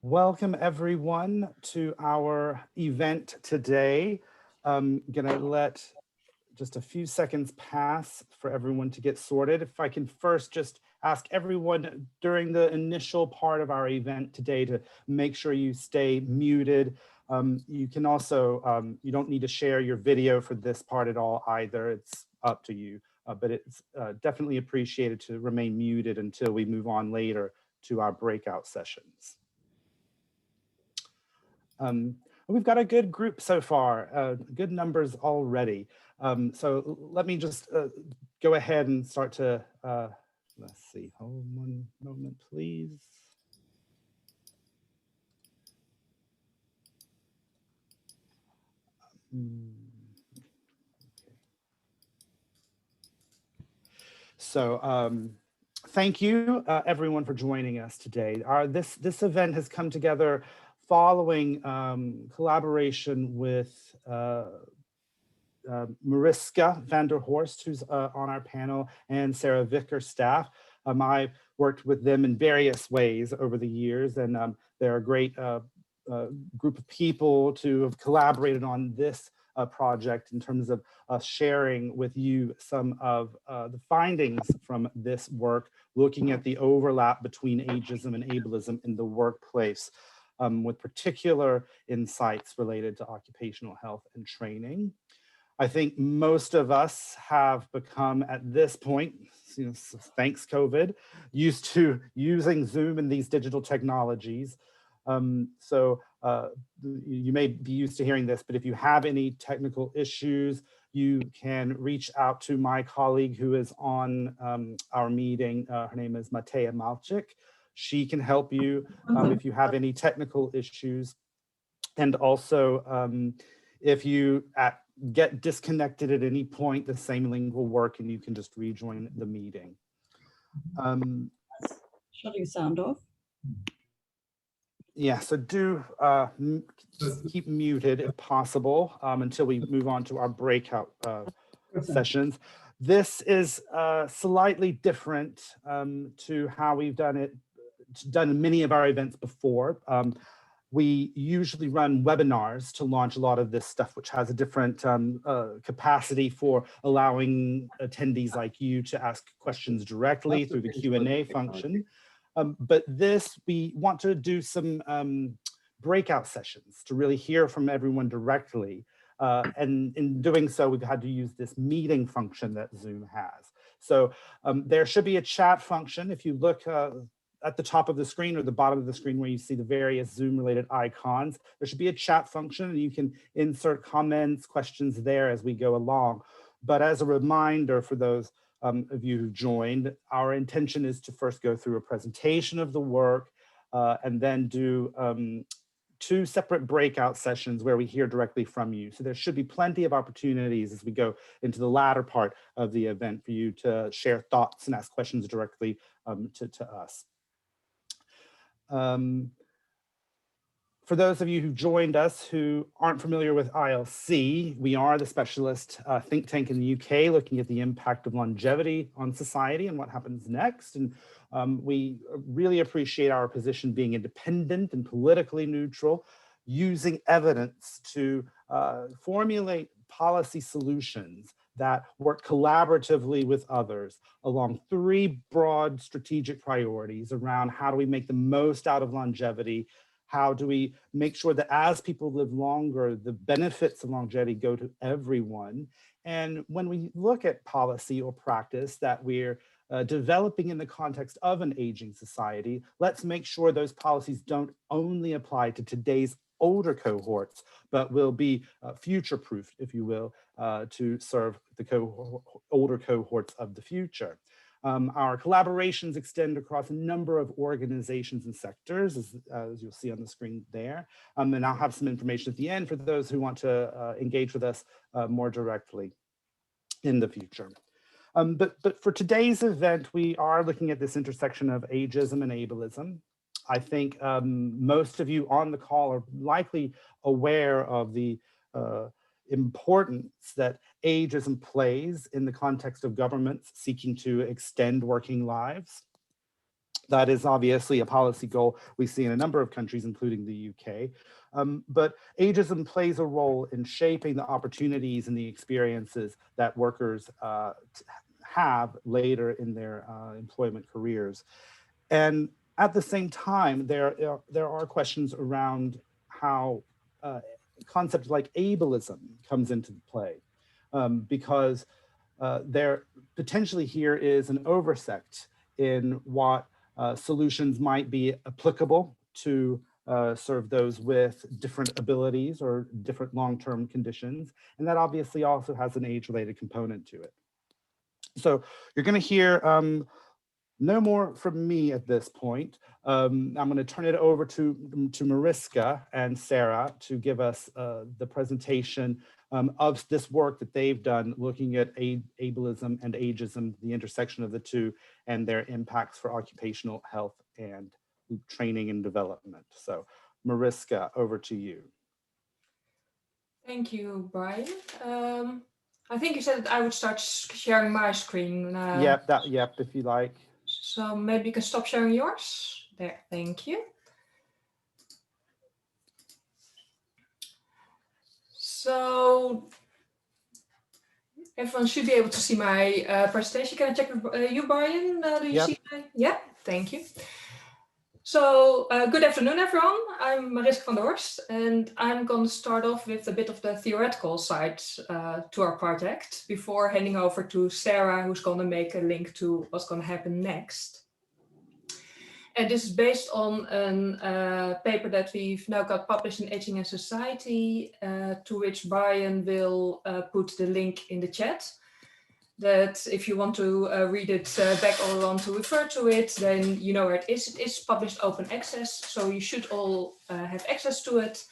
Welcome everyone to our event today. I'm gonna let just a few seconds pass for everyone to get sorted. If I can first just ask everyone during the initial part of our event today to make sure you stay muted. You can also, you don't need to share your video for this part at all either. It's up to you, but it's definitely appreciated to remain muted until we move on later to our breakout sessions. We've got a good group so far, good numbers already. So let me just go ahead and start to, let's see, hold one moment, please. So thank you everyone for joining us today. This event has come together following collaboration with Mariska van der Horst, who's on our panel, and Sarah Vicker's staff. I've worked with them in various ways over the years, and they're a great group of people to have collaborated on this project in terms of sharing with you some of the findings from this work, looking at the overlap between ageism and ableism in the workplace, with particular insights related to occupational health and training. I think most of us have become, at this point, thanks COVID, used to using Zoom and these digital technologies. So you may be used to hearing this, but if you have any technical issues, you can reach out to my colleague who is on our meeting. Her name is Mateja Malchik. She can help you if you have any technical issues. And also, if you get disconnected at any point, the same link will work and you can just rejoin the meeting. Shutting sound off. Yeah, so do keep muted if possible until we move on to our breakout sessions. This is slightly different to how we've done many of our events before. We usually run webinars to launch a lot of this stuff, which has a different capacity for allowing attendees like you to ask questions directly through the Q&A function. But this, we want to do some breakout sessions to really hear from everyone directly. And in doing so, we've had to use this meeting function that Zoom has. So there should be a chat function. If you look at the top of the screen or the bottom of the screen where you see the various Zoom related icons, there should be a chat function and you can insert comments, questions there as we go along. But as a reminder for those of you who joined, our intention is to first go through a presentation of the work and then do 2 separate breakout sessions where we hear directly from you. So there should be plenty of opportunities as we go into the latter part of the event for you to share thoughts and ask questions directly to us. For those of you who joined us who aren't familiar with ILC, we are the specialist think tank in the UK looking at the impact of longevity on society and what happens next. And we really appreciate our position being independent and politically neutral, using evidence to formulate policy solutions that work collaboratively with others along 3 broad strategic priorities around how do we make the most out of longevity. How do we make sure that as people live longer, the benefits of longevity go to everyone? And when we look at policy or practice that we're developing in the context of an aging society, let's make sure those policies don't only apply to today's older cohorts, but will be future-proofed, if you will, to serve the older cohorts of the future. Our collaborations extend across a number of organizations and sectors, as you'll see on the screen there. And I'll have some information at the end for those who want to engage with us more directly in the future. But for today's event, we are looking at this intersection of ageism and ableism. I think most of you on the call are likely aware of the importance that ageism plays in the context of governments seeking to extend working lives. That is obviously a policy goal we see in a number of countries, including the UK. But ageism plays a role in shaping the opportunities and the experiences that workers have later in their employment careers. And at the same time, there are questions around how concepts like ableism comes into play, because there potentially here is an oversight in what solutions might be applicable to serve those with different abilities or different long-term conditions. And that obviously also has an age-related component to it. So you're going to hear no more from me at this point. I'm going to turn it over to Mariska and Sarah to give us the presentation of this work that they've done looking at ableism and ageism, the intersection of the two, and their impacts for occupational health and training and development. So Mariska, over to you. Thank you, Brian. I think you said that I would start sharing my screen. Yep, if you like. So maybe you can stop sharing yours. There, thank you. So everyone should be able to see my presentation. Can I check with you, Brian? Do you see my? Yeah, thank you. So good afternoon, everyone. I'm Mariska van der Horst, and I'm going to start off with a bit of the theoretical side to our project before handing over to Sarah, who's going to make a link to what's going to happen next. And this is based on a paper that we've now got published in Aging and Society, to which Brian will put the link in the chat. That if you want to read it back or want to refer to it, then you know where it is. It is published open access, so you should all have access to it.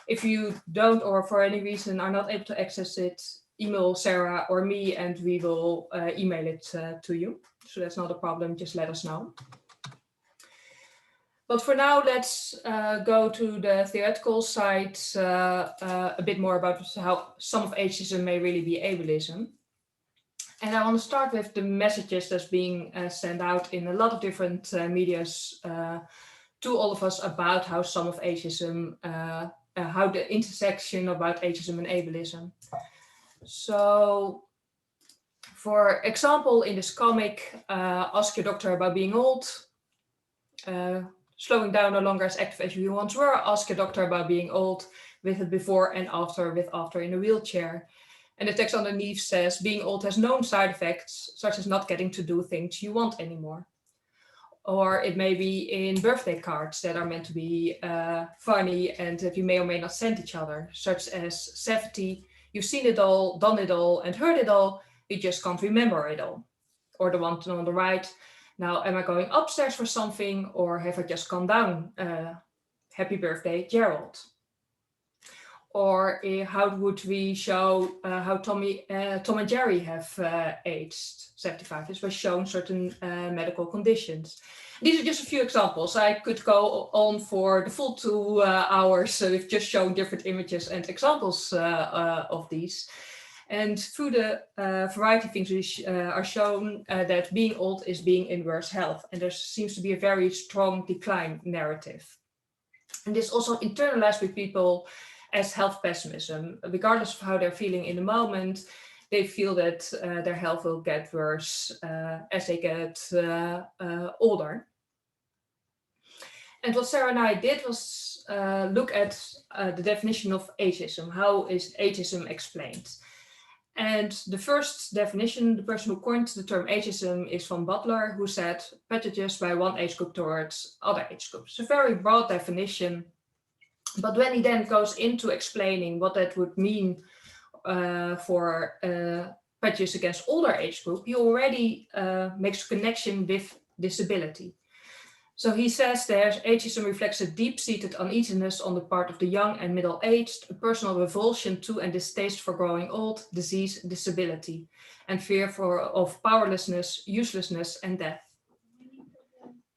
If you don't, or for any reason are not able to access it, email Sarah or me and we will email it to you. So that's not a problem, just let us know. But for now, let's go to the theoretical side, a bit more about how some of ageism may really be ableism. And I want to start with the messages that's being sent out in a lot of different medias to all of us about how some of ageism, how the intersection about ageism and ableism. So, for example, in this comic, Ask Your Doctor About Being Old, slowing down no longer as active as you once were, ask your doctor about being old, with it before and after, with after in a wheelchair. And the text underneath says, being old has known side effects, such as not getting to do things you want anymore. Or it may be in birthday cards that are meant to be funny and that you may or may not send each other, such as 70, you've seen it all, done it all, and heard it all, you just can't remember it all. Or the one on the right, now am I going upstairs for something, or have I just gone down? Happy birthday, Gerald. Or how would we show how Tom and Jerry have aged 75? This was shown certain medical conditions. These are just a few examples. I could go on for the full 2 hours with just showing different images and examples of these. And through the variety of things we are shown that being old is being in worse health. And there seems to be a very strong decline narrative. And this also internalized with people as health pessimism. Regardless of how they're feeling in the moment, they feel that their health will get worse as they get older. And what Sarah and I did was look at the definition of ageism. How is ageism explained? And the first definition, the person who coined the term ageism is von Butler, who said prejudice by one age group towards other age groups. It's a very broad definition. But when he then goes into explaining what that would mean for prejudice against older age group, he already makes a connection with disability. So he says there, ageism reflects a deep-seated uneasiness on the part of the young and middle-aged, a personal revulsion to and distaste for growing old, disease, disability, and fear of powerlessness, uselessness, and death.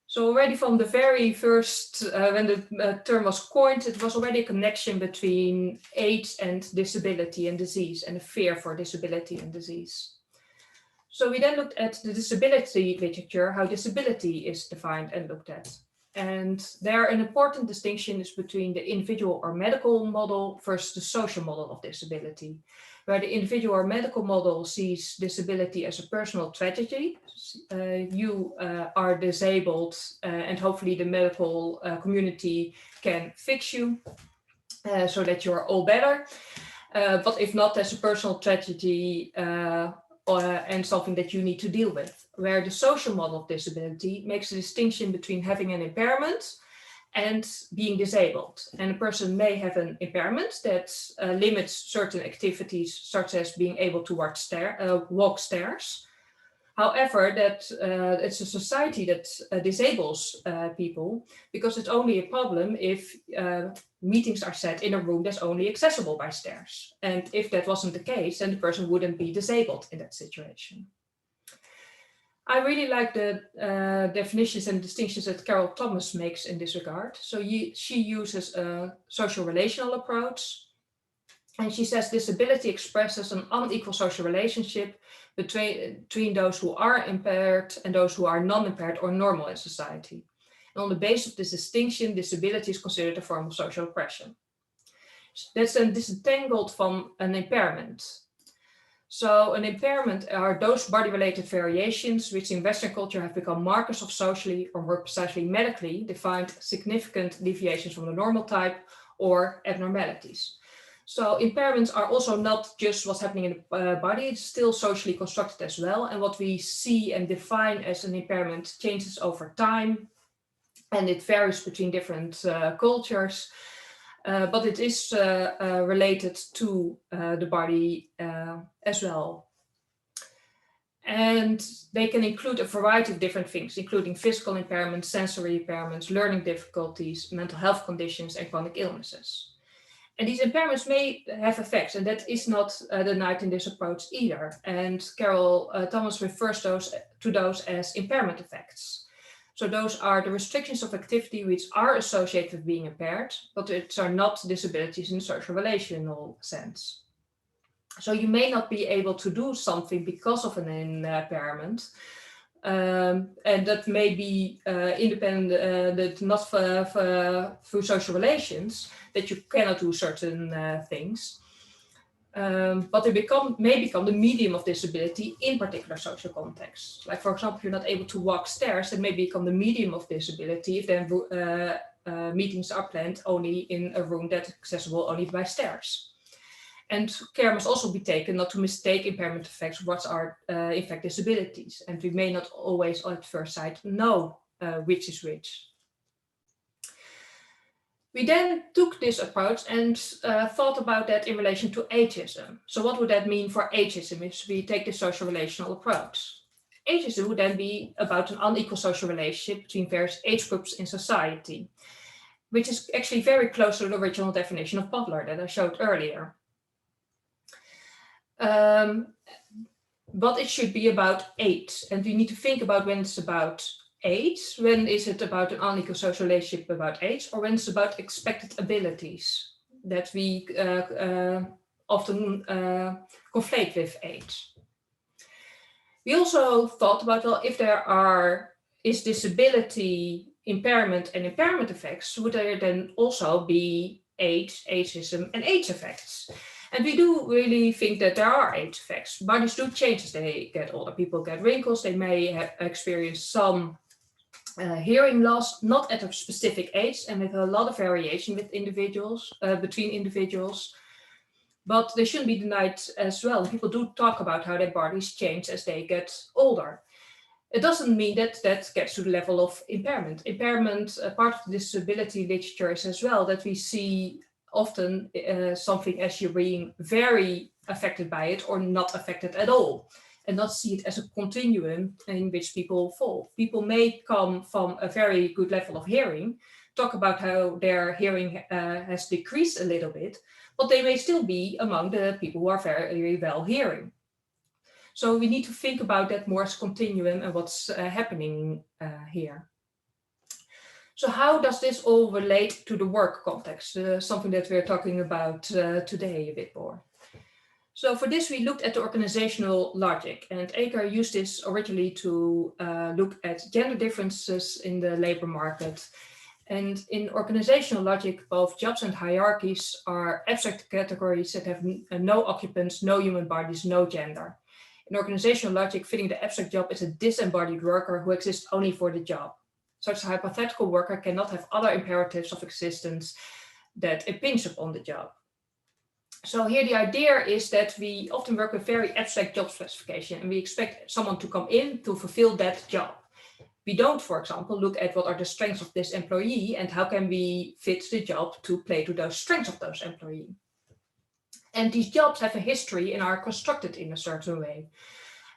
So already from the very first, when the term was coined, it was already a connection between age and disability and disease, and a fear for disability and disease. So we then looked at the disability literature, how disability is defined and looked at. And there an important distinction is between the individual or medical model versus the social model of disability, where the individual or medical model sees disability as a personal tragedy. You are disabled and hopefully the medical community can fix you so that you're all better. But if not, that's a personal tragedy and something that you need to deal with. Where the social model of disability makes a distinction between having an impairment and being disabled. And a person may have an impairment that limits certain activities, such as being able to walk stairs. However, that it's a society that disables people, because it's only a problem if meetings are set in a room that's only accessible by stairs. And if that wasn't the case, then the person wouldn't be disabled in that situation. I really like the definitions and distinctions that Carol Thomas makes in this regard. So she uses a social relational approach. And she says disability expresses an unequal social relationship between those who are impaired and those who are non-impaired or normal in society. And on the basis of this distinction, disability is considered a form of social oppression. That's then disentangled from an impairment. So an impairment are those body-related variations which in Western culture have become markers of socially, or more precisely medically, defined significant deviations from the normal type or abnormalities. So impairments are also not just what's happening in the body, it's still socially constructed as well. And what we see and define as an impairment changes over time, and it varies between different cultures. But it is related to the body as well. And they can include a variety of different things, including physical impairments, sensory impairments, learning difficulties, mental health conditions, and chronic illnesses. And these impairments may have effects, and that is not denied in this approach either. And Carol Thomas refers to those as impairment effects. So those are the restrictions of activity which are associated with being impaired, but which are not disabilities in the social relational sense. So you may not be able to do something because of an impairment, and that may be independent, not through social relations, that you cannot do certain things. But they may become the medium of disability in particular social contexts. Like, for example, if you're not able to walk stairs, it may become the medium of disability if then meetings are planned only in a room that's accessible only by stairs. And care must also be taken not to mistake impairment effects for what are in fact disabilities. And we may not always at first sight know which is which. We then took this approach and thought about that in relation to ageism. So what would that mean for ageism if we take the social relational approach? Ageism would then be about an unequal social relationship between various age groups in society, which is actually very close to the original definition of Butler that I showed earlier. But it should be about age, and we need to think about when it's about age, when is it about an unequal social relationship about age, or when it's about expected abilities that we often conflate with age. We also thought about, well, if there is disability, impairment and impairment effects, would there then also be age, ageism and age effects? And we do really think that there are age effects. Bodies do change as they get older. People get wrinkles, they may have experienced some hearing loss, not at a specific age, and with a lot of variation with individuals, between individuals, but they shouldn't be denied as well. People do talk about how their bodies change as they get older. It doesn't mean that that gets to the level of impairment. Impairment, part of the disability literature is as well that we see often something as you're being very affected by it or not affected at all, and not see it as a continuum in which people fall. People may come from a very good level of hearing, talk about how their hearing has decreased a little bit, but they may still be among the people who are very well hearing. So we need to think about that more as continuum and what's happening here. So how does this all relate to the work context, something that we're talking about today a bit more? So for this, we looked at the organizational logic, and Aker used this originally to look at gender differences in the labor market. And in organizational logic, both jobs and hierarchies are abstract categories that have no occupants, no human bodies, no gender. In organizational logic, fitting the abstract job is a disembodied worker who exists only for the job. Such a hypothetical worker cannot have other imperatives of existence that impinge upon the job. So here the idea is that we often work with very abstract job specification, and we expect someone to come in to fulfill that job. We don't, for example, look at what are the strengths of this employee and how can we fit the job to play to those strengths of those employee. And these jobs have a history and are constructed in a certain way.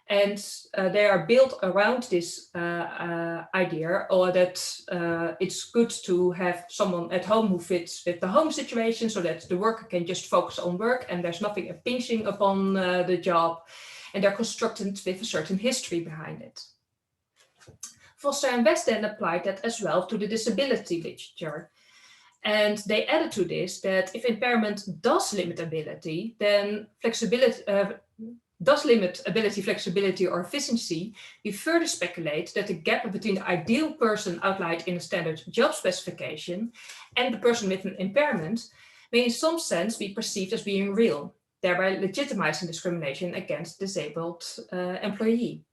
And they are built around this idea, or that it's good to have someone at home who fits with the home situation so that the worker can just focus on work and there's nothing impinging upon the job. And they're constructed with a certain history behind it. Foster and West then applied that as well to the disability literature. And they added to this that if impairment does limit ability, then flexibility, or efficiency, we further speculate that the gap between the ideal person outlined in a standard job specification and the person with an impairment may in some sense be perceived as being real, thereby legitimizing discrimination against disabled employee.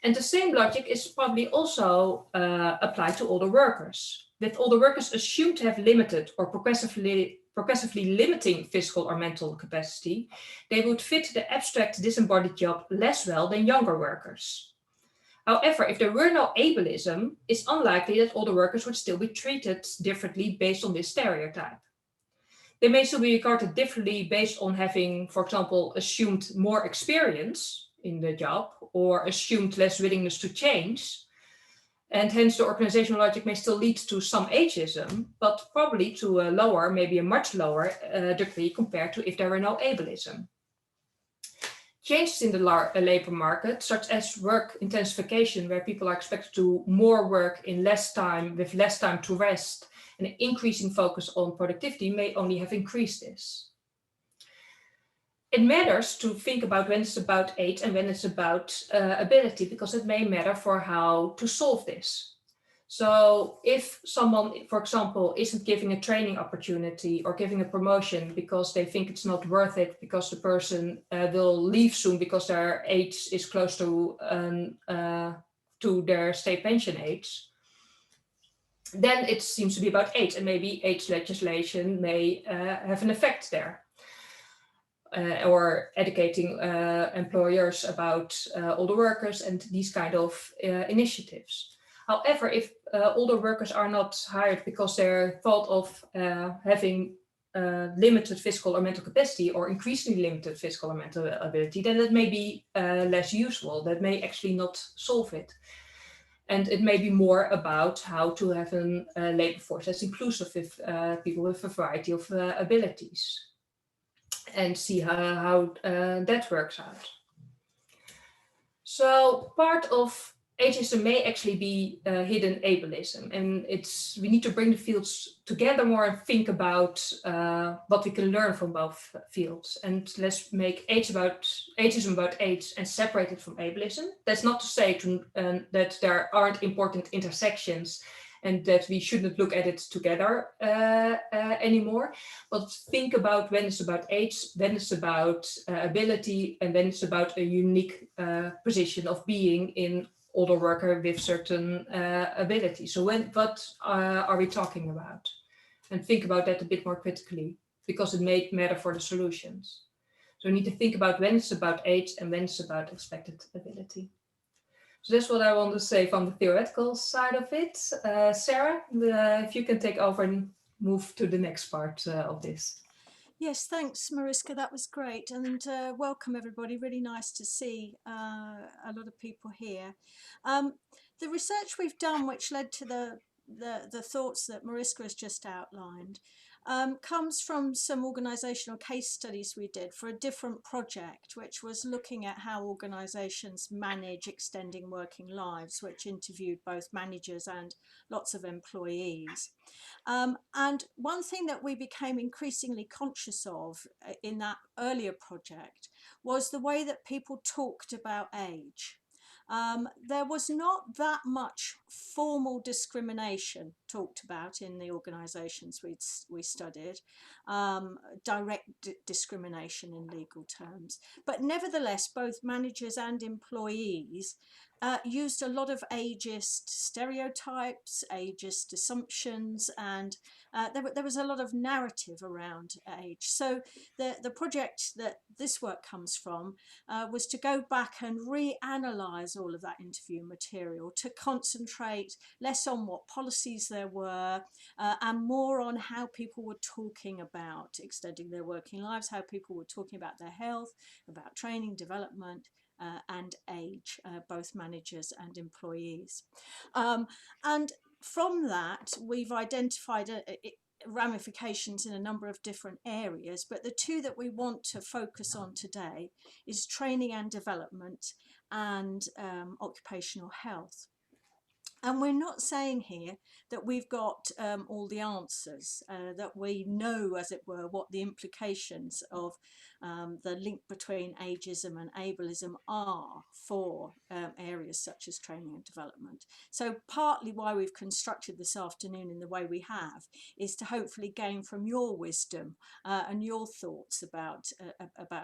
And the same logic is probably also applied to older workers. With older workers assumed to have limited or progressively limiting physical or mental capacity, they would fit the abstract disembodied job less well than younger workers. However, if there were no ableism, it's unlikely that older workers would still be treated differently based on this stereotype. They may still be regarded differently based on having, for example, assumed more experience in the job or assumed less willingness to change. And hence the organizational logic may still lead to some ageism, but probably to a lower, maybe a much lower degree compared to if there were no ableism. Changes in the labor market, such as work intensification, where people are expected to do more work in less time, with less time to rest, and an increasing focus on productivity may only have increased this. It matters to think about when it's about age and when it's about ability, because it may matter for how to solve this. So if someone, for example, isn't giving a training opportunity or giving a promotion because they think it's not worth it because the person will leave soon because their age is close to their state pension age, then it seems to be about age, and maybe age legislation may have an effect there. Or educating employers about older workers and these kind of initiatives. However, if older workers are not hired because they're thought of having limited physical or mental capacity or increasingly limited physical or mental ability, then that may be less useful. That may actually not solve it. And it may be more about how to have a labor force that's inclusive with people with a variety of abilities, and see how that works out. So part of ageism may actually be hidden ableism, and we need to bring the fields together more and think about what we can learn from both fields. And let's make ageism about age and separate it from ableism. That's not to say that there aren't important intersections and that we shouldn't look at it together anymore, but think about when it's about age, when it's about ability, and when it's about a unique position of being in older worker with certain ability. So what are we talking about? And think about that a bit more critically, because it may matter for the solutions. So we need to think about when it's about age and when it's about expected ability. So that's what I want to say from the theoretical side of it. Sarah, if you can take over and move to the next part of this. Yes, thanks, Mariska. That was great. And welcome, everybody. Really nice to see a lot of people here. The research we've done, which led to the thoughts that Mariska has just outlined, comes from some organisational case studies we did for a different project, which was looking at how organisations manage extending working lives, which interviewed both managers and lots of employees. And one thing that we became increasingly conscious of in that earlier project was the way that people talked about age. There was not that much formal discrimination talked about in the organisations we studied, direct discrimination in legal terms. But nevertheless, both managers and employees used a lot of ageist stereotypes, ageist assumptions, and there was a lot of narrative around age. So the project that this work comes from was to go back and reanalyze all of that interview material, to concentrate less on what policies there were and more on how people were talking about extending their working lives, how people were talking about their health, about training, development, and age, both managers and employees. And from that, we've identified ramifications in a number of different areas, but the two that we want to focus on today is training and development and occupational health. And we're not saying here that we've got all the answers, that we know, as it were, what the implications of the link between ageism and ableism are for areas such as training and development. So partly why we've constructed this afternoon in the way we have is to hopefully gain from your wisdom and your thoughts about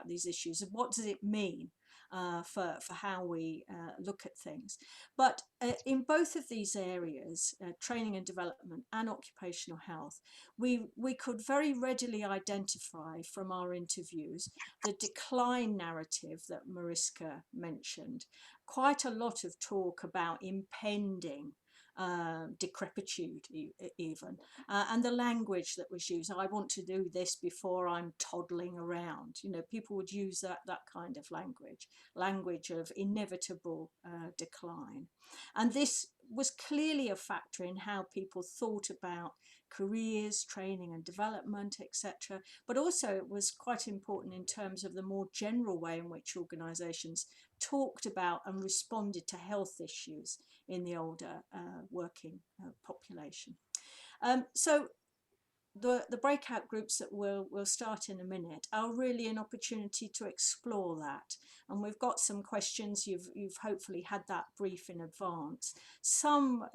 these issues, and what does it mean for how we look at things. But in both of these areas, training and development and occupational health, we could very readily identify from our interviews the decline narrative that Mariska mentioned. Quite a lot of talk about impending decrepitude even, and the language that was used. I want to do this before I'm toddling around. You know, people would use that kind of language of inevitable decline. And this was clearly a factor in how people thought about careers, training and development, etc. But also it was quite important in terms of the more general way in which organisations talked about and responded to health issues in the older working population. So the breakout groups that we'll start in a minute are really an opportunity to explore that. And we've got some questions. You've hopefully had that brief in advance. Some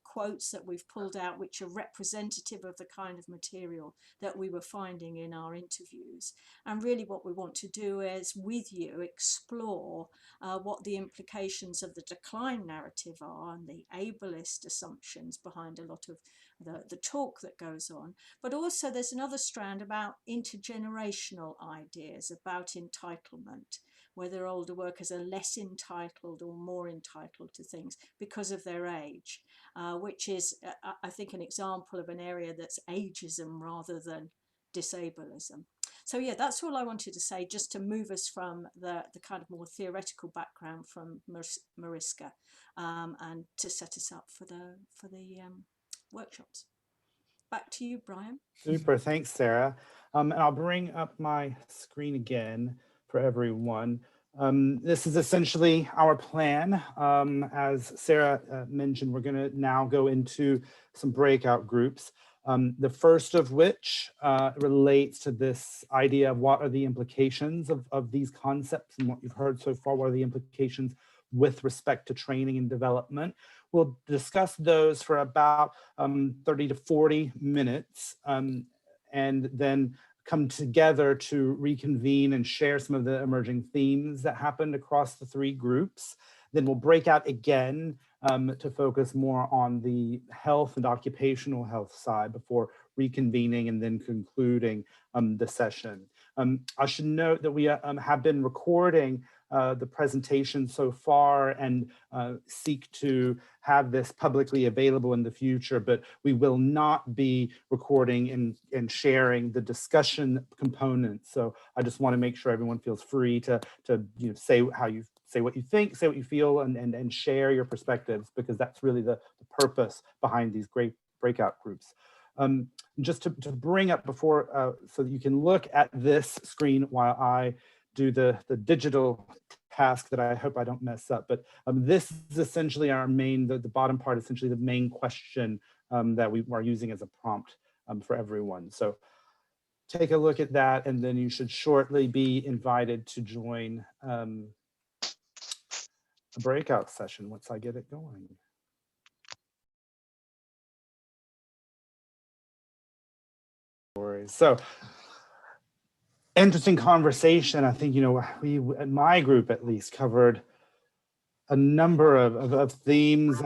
quotes that we've pulled out which are representative of the kind of material that we were finding in our interviews. And really what we want to do is, with you, explore what the implications of the decline narrative are and the ableist assumptions behind a lot of the talk that goes on. But also there's another strand about intergenerational ideas about entitlement, whether older workers are less entitled or more entitled to things because of their age, which is, I think, an example of an area that's ageism rather than disableism. So yeah, that's all I wanted to say, just to move us from the kind of more theoretical background from Mariska and to set us up for the workshops. Back to you, Brian. Super, thanks, Sarah. And I'll bring up my screen again for everyone. This is essentially our plan. As Sarah mentioned, we're going to now go into some breakout groups. The first of which relates to this idea of what are the implications of these concepts and what you've heard so far. What are the implications with respect to training and development? We'll discuss those for about 30 to 40 minutes and then come together to reconvene and share some of the emerging themes that happened across the three groups. Then we'll break out again to focus more on the health and occupational health side before reconvening and then concluding the session. I should note that we have been recording the presentation so far and seek to have this publicly available in the future, but we will not be recording and sharing the discussion components. So I just want to make sure everyone feels free to say what you think, say what you feel, and share your perspectives, because that's really the purpose behind these great breakout groups. just to bring up before, so that you can look at this screen while I do the digital task that I hope I don't mess up. But this is essentially our main, the bottom part, essentially the main question that we are using as a prompt for everyone. So take a look at that, and then you should shortly be invited to join a breakout session once I get it going. So, interesting conversation. I think, we, in my group at least, covered a number of themes,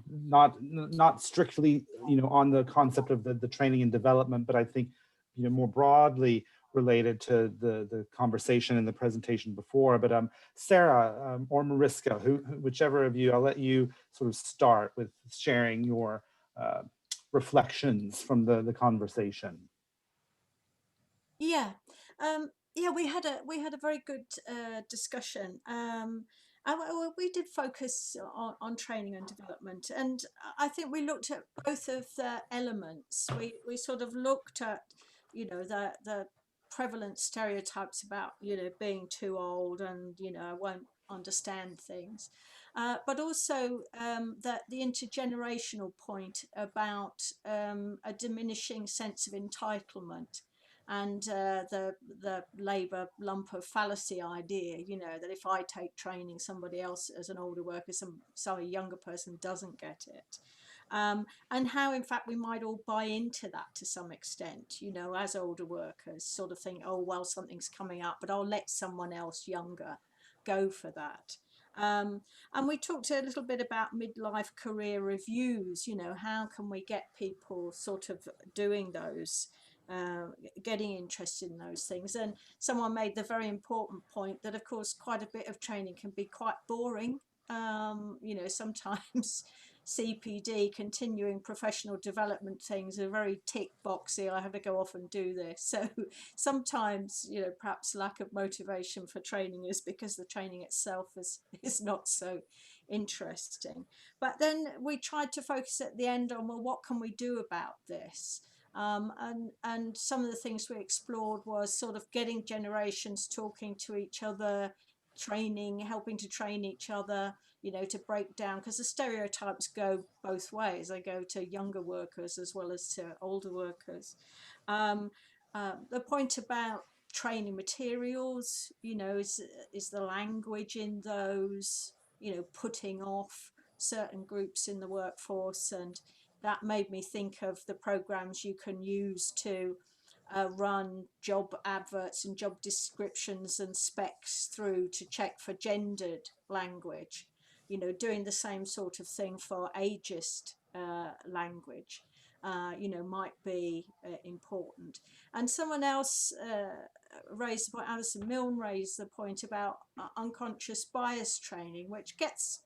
not strictly, on the concept of the training and development, but I think, more broadly related to the conversation and the presentation before. But Sarah or Mariska, whichever of you, I'll let you sort of start with sharing your reflections from the conversation. Yeah, yeah, we had a very good discussion. We did focus on training and development, and I think we looked at both of the elements. We sort of looked at, the prevalent stereotypes about, being too old and, I won't understand things. But also the intergenerational point about a diminishing sense of entitlement, and the Labour lump of fallacy idea, that if I take training, somebody else as an older worker, some younger person doesn't get it. And how, in fact, we might all buy into that to some extent, as older workers, sort of think, oh, well, something's coming up, but I'll let someone else younger go for that. And we talked a little bit about midlife career reviews, how can we get people sort of doing those, getting interested in those things. And someone made the very important point that, of course, quite a bit of training can be quite boring. Sometimes CPD, continuing professional development things, are very tick boxy. I have to go off and do this. So sometimes, perhaps lack of motivation for training is because the training itself is not so interesting. But then we tried to focus at the end on, well, what can we do about this? And some of the things we explored was sort of getting generations talking to each other, helping to train each other, to break down, because the stereotypes go both ways. They go to younger workers as well as to older workers. The point about training materials, is the language in those, putting off certain groups in the workforce. And that made me think of the programs you can use to run job adverts and job descriptions and specs through to check for gendered language, doing the same sort of thing for ageist language, might be important. And someone else raised the point, Alison Milne raised the point about unconscious bias training, which gets,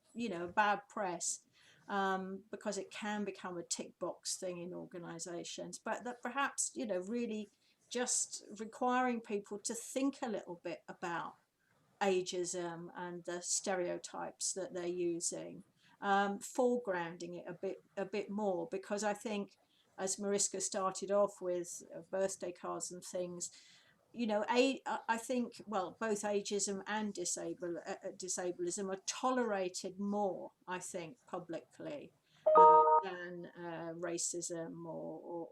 bad press, because it can become a tick box thing in organizations, but that perhaps, really just requiring people to think a little bit about ageism and the stereotypes that they're using, foregrounding it a bit more, because I think, as Mariska started off with birthday cards and things, I think, well, both ageism and disableism are tolerated more, I think, publicly than racism or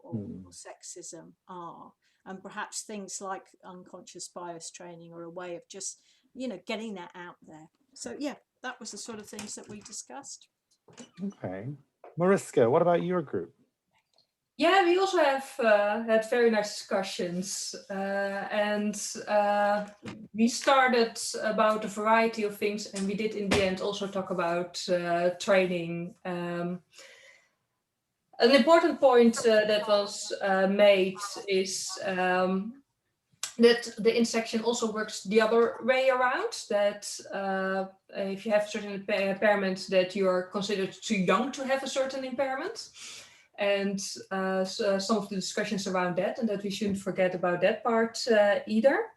sexism are. And perhaps things like unconscious bias training are a way of just, getting that out there. So, yeah, that was the sort of things that we discussed. Okay. Mariska, what about your group? Yeah, we also have had very nice discussions, and we started about a variety of things, and we did in the end also talk about training. An important point that was made is that the intersection also works the other way around, that if you have certain impairment, that you're considered too young to have a certain impairment. And so some of the discussions around that, and that we shouldn't forget about that part either.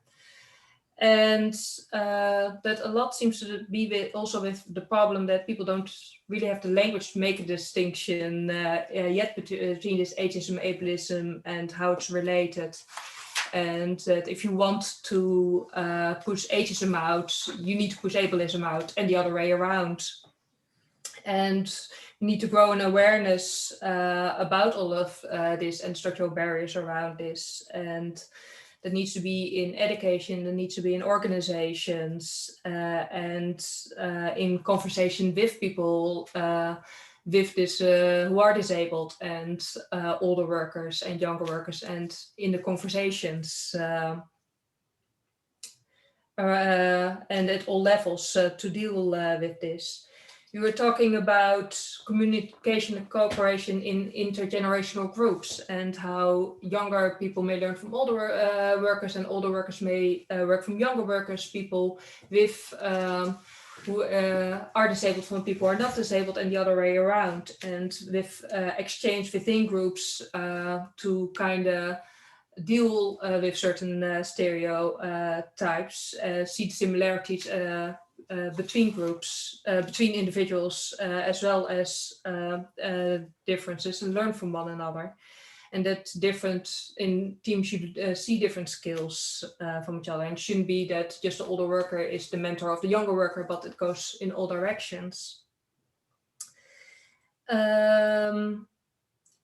And that a lot seems to be also with the problem that people don't really have the language to make a distinction yet between this ageism, ableism, and how it's related. And that if you want to push ageism out, you need to push ableism out, and the other way around. And you need to grow an awareness about all of this and structural barriers around this. And that needs to be in education, that needs to be in organizations, and in conversation with people with this who are disabled, and older workers and younger workers, and in the conversations and at all levels to deal with this. You were talking about communication and cooperation in intergenerational groups, and how younger people may learn from older workers, and older workers may work from younger workers, people with who are disabled from people who are not disabled, and the other way around, and with exchange within groups to kind of deal with certain stereotypes, see the similarities between groups, between individuals, as well as differences, and learn from one another. And that different in teams should see different skills from each other, and it shouldn't be that just the older worker is the mentor of the younger worker, but it goes in all directions.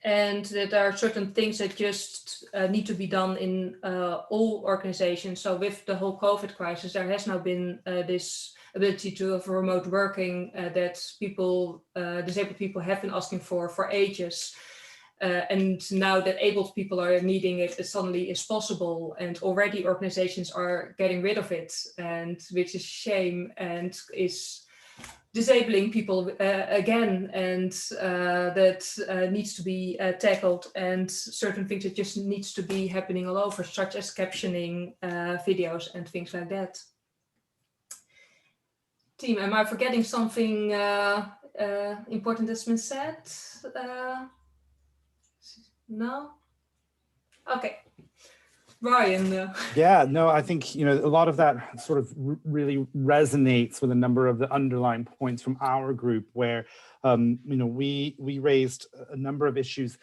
And that there are certain things that just need to be done in all organizations. So with the whole COVID crisis, there has now been this ability to have remote working that people, disabled people have been asking for ages. And now that abled people are needing it, it suddenly is possible. And already organizations are getting rid of it, and which is a shame and is disabling people again, and that needs to be tackled, and certain things that just needs to be happening all over, such as captioning videos and things like that. Team, am I forgetting something important that's been said? No? Okay. Ryan. Yeah, no, I think, a lot of that sort of really resonates with a number of the underlying points from our group, where, we raised a number of issues,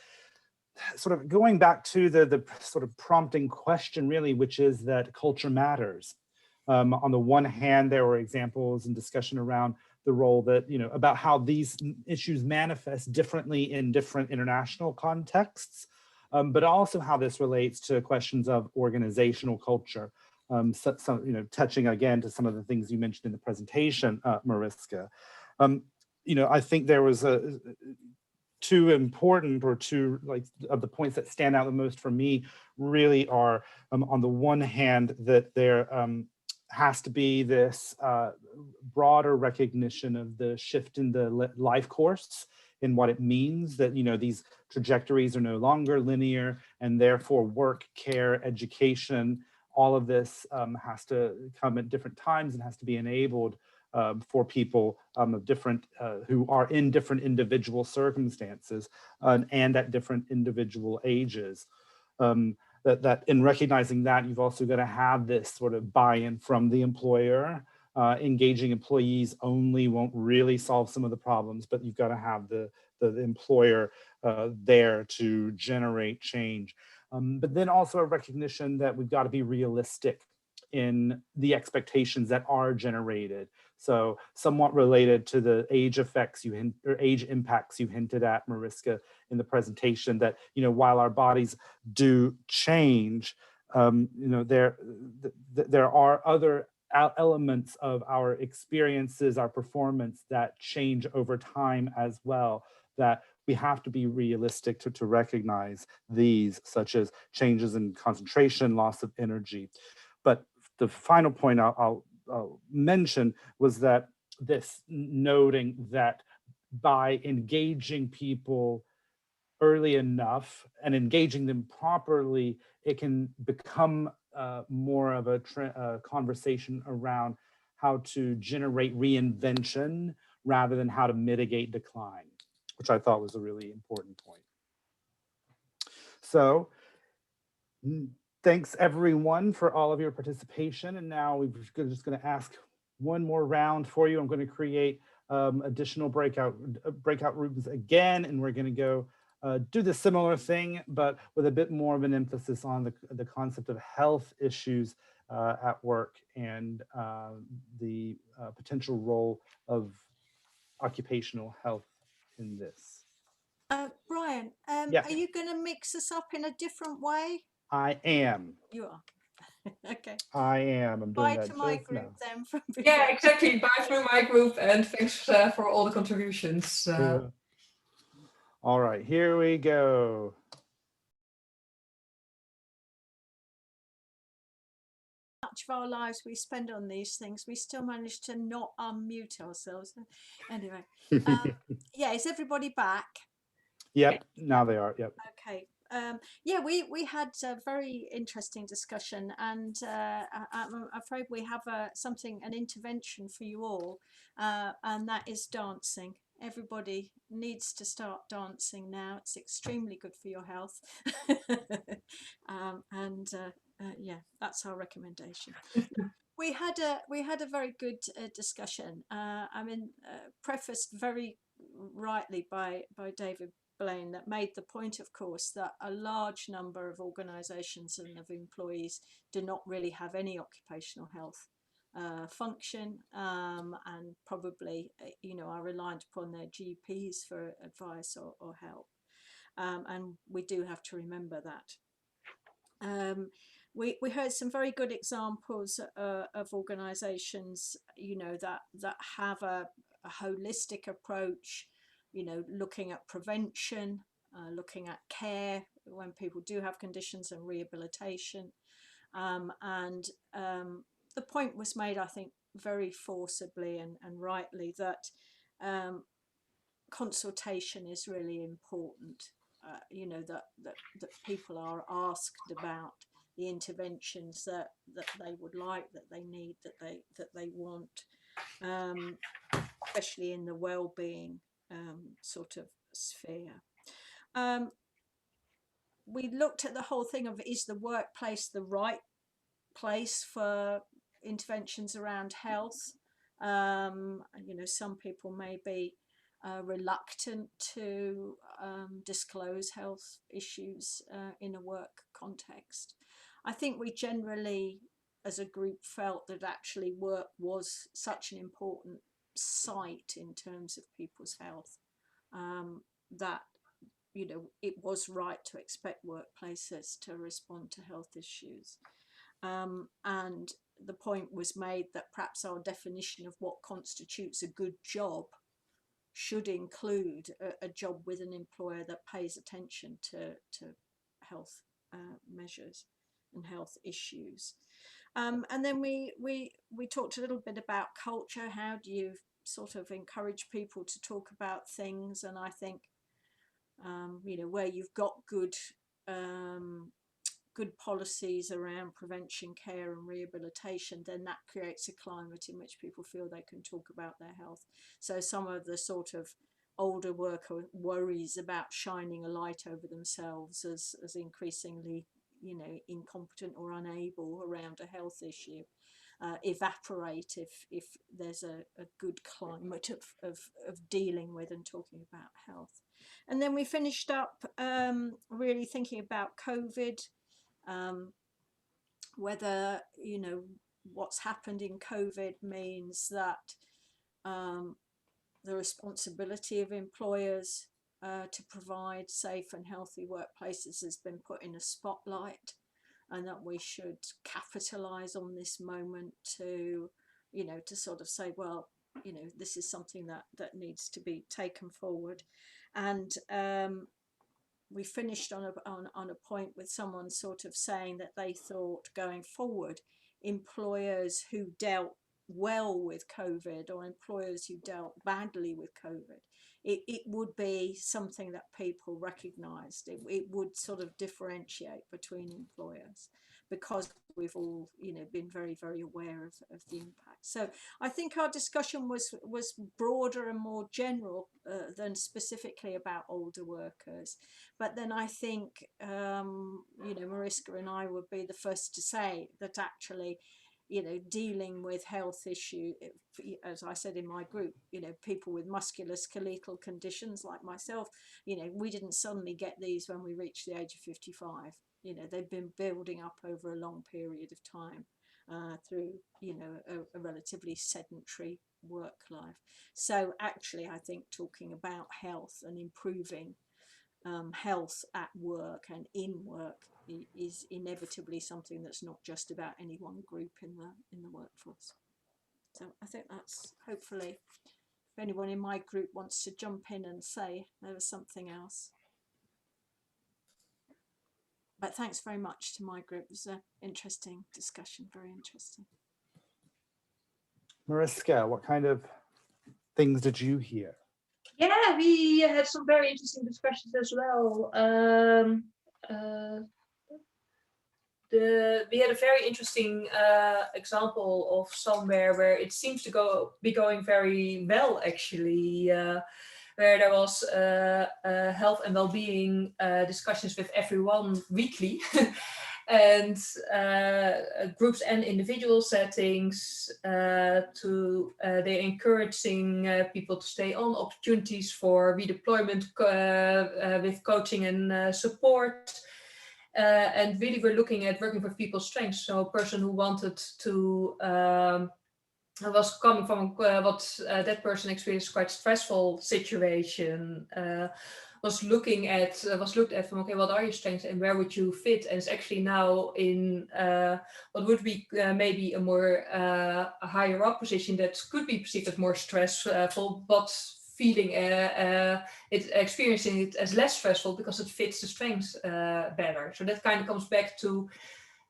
sort of going back to the sort of prompting question, really, which is that culture matters. On the one hand, there were examples and discussion around the role that, about how these issues manifest differently in different international contexts. But also how this relates to questions of organizational culture. Touching again to some of the things you mentioned in the presentation, Mariska. I think there was two important, or two of the points that stand out the most for me really are, on the one hand, that there has to be this broader recognition of the shift in the life course, in what it means that, these trajectories are no longer linear, and therefore work, care, education, all of this has to come at different times and has to be enabled for people of different, who are in different individual circumstances and at different individual ages. That in recognizing that, you've also got to have this sort of buy-in from the employer. Engaging employees only won't really solve some of the problems, but you've got to have the employer there to generate change. But then also a recognition that we've got to be realistic in the expectations that are generated. So somewhat related to the age effects or age impacts you hinted at, Mariska, in the presentation, that, while our bodies do change, there are other elements of our experiences, our performance, that change over time as well, that we have to be realistic to recognize these, such as changes in concentration, loss of energy. But the final point I'll mention was that this noting that by engaging people early enough and engaging them properly, it can become more of a conversation around how to generate reinvention rather than how to mitigate decline, which I thought was a really important point. So Thanks everyone for all of your participation. And now we're just going to ask one more round for you. I'm going to create additional breakout rooms again, and we're going to go do the similar thing, but with a bit more of an emphasis on the concept of health issues at work and the potential role of occupational health in this. Brian, Yeah. are you going to mix us up in a different way? I am. You are. Okay. I am. I'm doing Bye that to my just group now. then. From Yeah, exactly. Bye through my group, and thanks for all the contributions. All right, here we go. Much of our lives we spend on these things, we still manage to not unmute ourselves. Anyway, yeah, is everybody back? Yep, now they are. Yep. Okay. Yeah, we had a very interesting discussion, and I'm afraid we have an intervention for you all, and that is dancing. Everybody needs to start dancing now. It's extremely good for your health. Yeah, that's our recommendation. We had a very good discussion. I mean, prefaced very rightly by David Blaine, that made the point, of course, that a large number of organisations and of employees do not really have any occupational health function, and probably, are reliant upon their GPs for advice or help. And we do have to remember that. We heard some very good examples of organisations, that have a holistic approach, looking at prevention, looking at care when people do have conditions, and rehabilitation. The point was made, I think, very forcibly and rightly, that consultation is really important. That people are asked about the interventions that they would like, that they need, that they want, especially in the well-being sort of sphere. We looked at the whole thing of, is the workplace the right place for interventions around health? Some people may be reluctant to disclose health issues in a work context. I think we generally, as a group, felt that actually work was such an important site in terms of people's health, that it was right to expect workplaces to respond to health issues. And the point was made that perhaps our definition of what constitutes a good job should include a job with an employer that pays attention to health measures and health issues. And then we talked a little bit about culture. How do you sort of encourage people to talk about things? And I think, where you've got good policies around prevention, care and rehabilitation, then that creates a climate in which people feel they can talk about their health. So some of the sort of older worker worries about shining a light over themselves as increasingly, incompetent or unable around a health issue, evaporate if there's a good climate of dealing with and talking about health. And then we finished up really thinking about COVID, whether, what's happened in COVID means that the responsibility of employers to provide safe and healthy workplaces has been put in a spotlight, and that we should capitalise on this moment to, to sort of say, well, this is something that needs to be taken forward. And we finished on a point with someone sort of saying that they thought going forward, employers who dealt well with COVID or employers who dealt badly with COVID, it would be something that people recognised. It would sort of differentiate between employers. because we've all, been very, very aware of the impact. So I think our discussion was broader and more general than specifically about older workers. But then I think, Mariska and I would be the first to say that actually, dealing with health issues, as I said in my group, people with musculoskeletal conditions like myself, we didn't suddenly get these when we reached the age of 55. They've been building up over a long period of time through, a relatively sedentary work life. So actually, I think talking about health and improving health at work and in work is inevitably something that's not just about any one group in the workforce. So I think that's hopefully, if anyone in my group wants to jump in and say there was something else. But thanks very much to my group. It was an interesting discussion, very interesting. Mariska, what kind of things did you hear? Yeah, we had some very interesting discussions as well. We had a very interesting example of somewhere where it seems to be going very well, actually. Where there was health and well-being discussions with everyone weekly, and groups and individual settings. They're encouraging people to stay on, opportunities for redeployment with coaching and support. And really, we're looking at working with people's strengths. So a person who wanted to was coming from what that person experienced quite stressful situation, was looked at from, okay, what are your strengths and where would you fit? And it's actually now in what would be maybe a more a higher up position that could be perceived as more stressful, but feeling experiencing it as less stressful because it fits the strengths better. So that kind of comes back to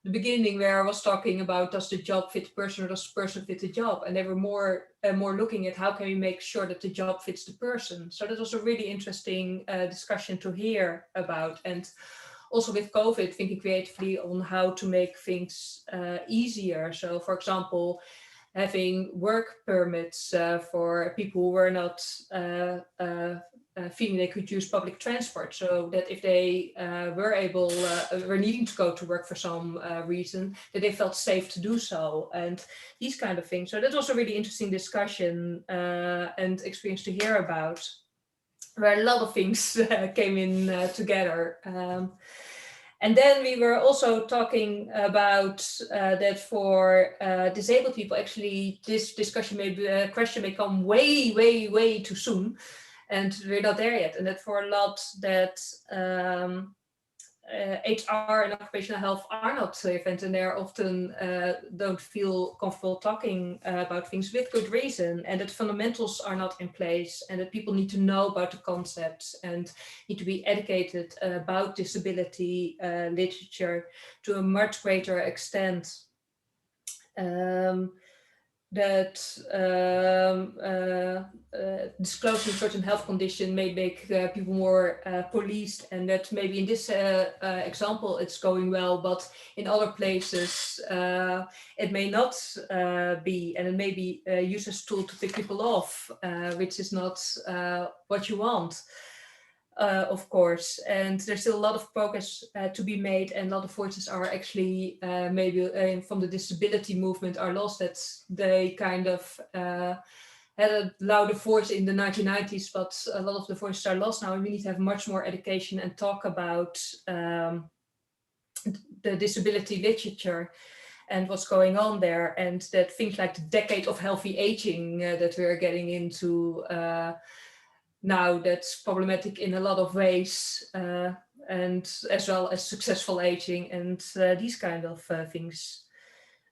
the beginning where I was talking about, does the job fit the person or does the person fit the job? And they were more looking at how can we make sure that the job fits the person. So that was a really interesting discussion to hear about. And also with COVID, thinking creatively on how to make things easier. So for example, having work permits for people who were not feeling they could use public transport, so that if they were needing to go to work for some reason, that they felt safe to do so, and these kind of things. So that was a really interesting discussion and experience to hear about, where a lot of things came in together. And then we were also talking about that for disabled people, actually, this discussion question may come way, way, way too soon, and we're not there yet. And that for a lot that HR and occupational health are not safe, and they often don't feel comfortable talking about things with good reason, and that fundamentals are not in place, and that people need to know about the concepts and need to be educated about disability literature to a much greater extent. That disclosing certain health condition may make people more policed, and that maybe in this example it's going well, but in other places it may not be, and it may be used as a tool to pick people off, which is not what you want. Of course, and there's still a lot of progress to be made, and a lot of voices are actually maybe from the disability movement are lost, that they kind of had a louder voice in the 1990s, but a lot of the voices are lost now, and we need to have much more education and talk about the disability literature and what's going on there, and that things like the decade of healthy aging that we're getting into now, that's problematic in a lot of ways, and as well as successful aging and these kind of things.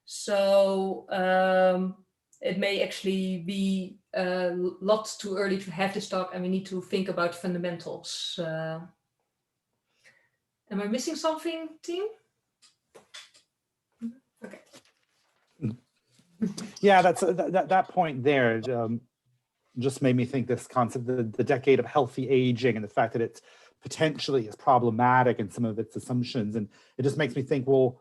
So it may actually be a lot too early to have this talk, and we need to think about fundamentals. Am I missing something, team? Okay. Yeah, that's that point there. Just made me think this concept, the decade of healthy aging, and the fact that it potentially is problematic in some of its assumptions. And it just makes me think, well,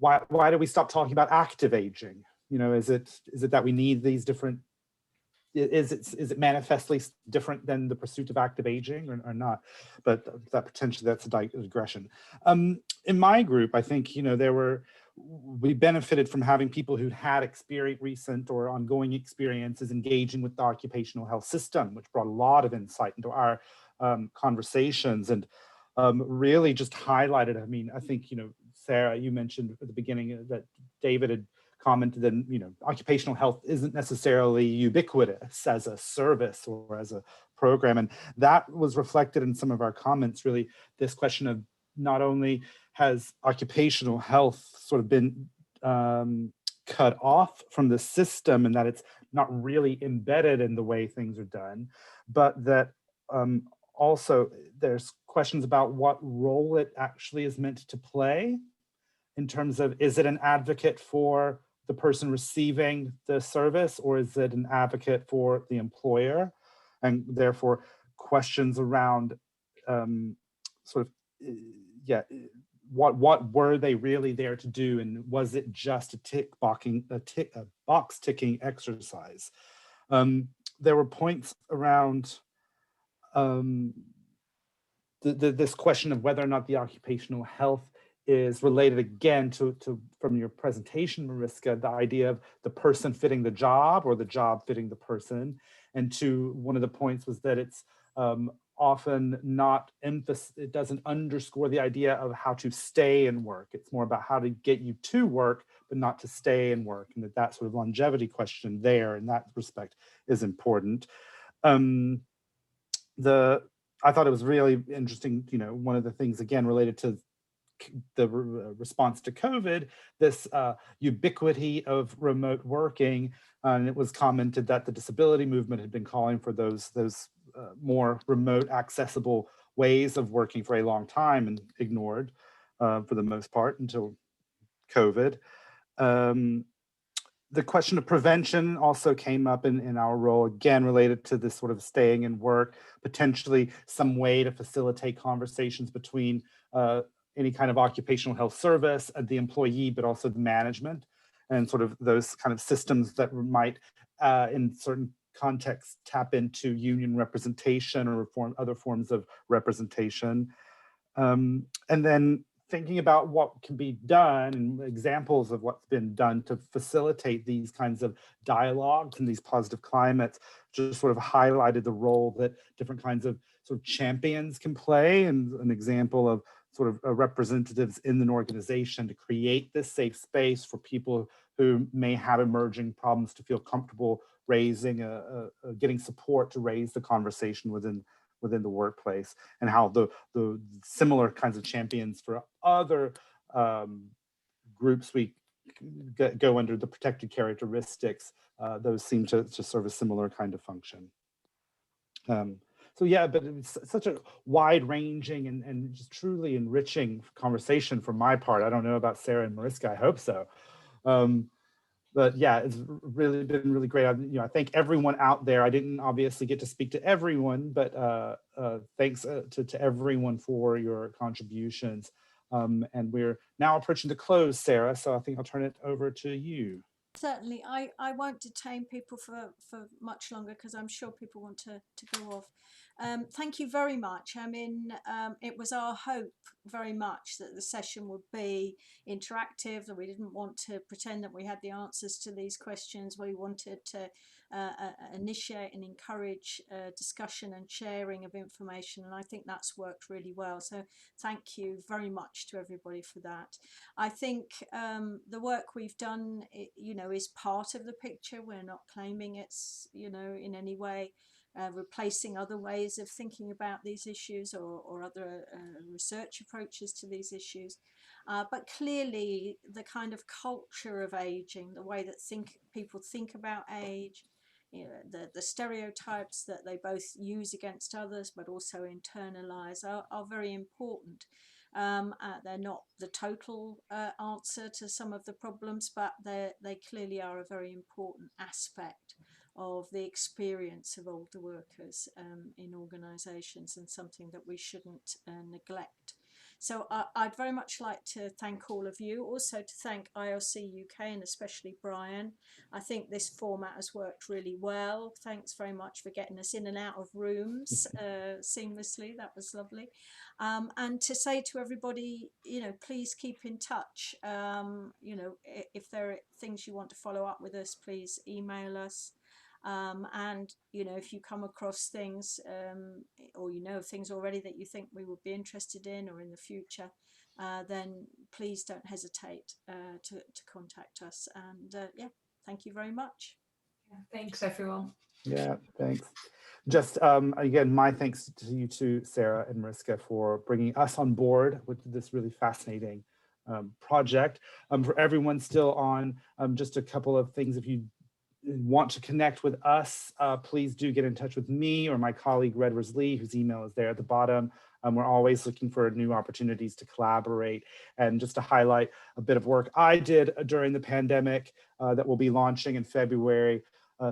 why do we stop talking about active aging? You know, is it that we need these different, is it manifestly different than the pursuit of active aging or not? But that potentially, that's a digression. In my group, I think, you know, we benefited from having people who had recent or ongoing experiences engaging with the occupational health system, which brought a lot of insight into our conversations, and really just highlighted, I mean, I think, you know, Sarah, you mentioned at the beginning that David had commented that, you know, occupational health isn't necessarily ubiquitous as a service or as a program. And that was reflected in some of our comments, really, this question of not only has occupational health sort of been cut off from the system and that it's not really embedded in the way things are done, but that also there's questions about what role it actually is meant to play in terms of, is it an advocate for the person receiving the service, or is it an advocate for the employer? And therefore questions around sort of, yeah, what were they really there to do? And was it just a box ticking exercise? There were points around this question of whether or not the occupational health is related again to from your presentation, Mariska, the idea of the person fitting the job or the job fitting the person. And one of the points was that it's often not it doesn't underscore the idea of how to stay in work. It's more about how to get you to work, but not to stay in work. And that sort of longevity question there in that respect is important. I thought it was really interesting, you know, one of the things, again, related to the response to COVID, this ubiquity of remote working. And it was commented that the disability movement had been calling for those more remote accessible ways of working for a long time and ignored for the most part until COVID. The question of prevention also came up in our role, again, related to this sort of staying in work, potentially some way to facilitate conversations between any kind of occupational health service, the employee, but also the management, and sort of those kind of systems that might, in certain contexts, tap into union representation or other forms of representation. And then thinking about what can be done and examples of what's been done to facilitate these kinds of dialogues and these positive climates, just sort of highlighted the role that different kinds of sort of champions can play, and an example of sort of representatives in an organization to create this safe space for people who may have emerging problems to feel comfortable raising, getting support to raise the conversation within the workplace, and how the similar kinds of champions for other groups we go under the protected characteristics, those seem to serve a similar kind of function. So yeah, but it's such a wide-ranging and just truly enriching conversation from my part. I don't know about Sarah and Mariska, I hope so. But yeah, it's really been really great. I thank everyone out there. I didn't obviously get to speak to everyone, but thanks to everyone for your contributions. And we're now approaching the close, Sarah, so I think I'll turn it over to you. Certainly, I won't detain people for much longer because I'm sure people want to go off. Thank you very much. I mean, it was our hope very much that the session would be interactive, that we didn't want to pretend that we had the answers to these questions. We wanted to initiate and encourage discussion and sharing of information, and I think that's worked really well. So thank you very much to everybody for that. I think the work we've done, is part of the picture. We're not claiming it's, in any way replacing other ways of thinking about these issues or other research approaches to these issues. But clearly the kind of culture of aging, the way that people think about age, the stereotypes that they both use against others but also internalize are very important. They're not the total answer to some of the problems, but they clearly are a very important aspect of the experience of older workers in organisations, and something that we shouldn't neglect. So I'd very much like to thank all of you, also to thank ILC UK and especially Brian. I think this format has worked really well. Thanks very much for getting us in and out of rooms seamlessly. That was lovely. And to say to everybody, please keep in touch. If there are things you want to follow up with us, please email us. And if you come across things or things already that you think we would be interested in or in the future, then please don't hesitate to contact us. And yeah, thank you very much. Yeah, thanks everyone. Yeah, thanks. Just again, my thanks to you too, Sarah and Mariska, for bringing us on board with this really fascinating project. For everyone still on, just a couple of things. If you want to connect with us, please do get in touch with me or my colleague Redvers Lee, whose email is there at the bottom. We're always looking for new opportunities to collaborate. And just to highlight a bit of work I did during the pandemic that we'll be launching in February,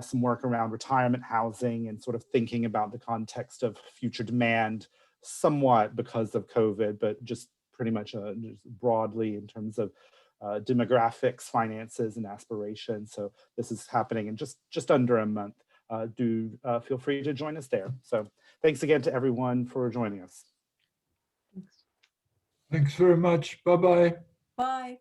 some work around retirement housing and sort of thinking about the context of future demand, somewhat because of COVID, but just pretty much just broadly in terms of demographics, finances, and aspirations. So this is happening in just under a month. Do feel free to join us there. So thanks again to everyone for joining us. Thanks very much. Bye-bye. Bye.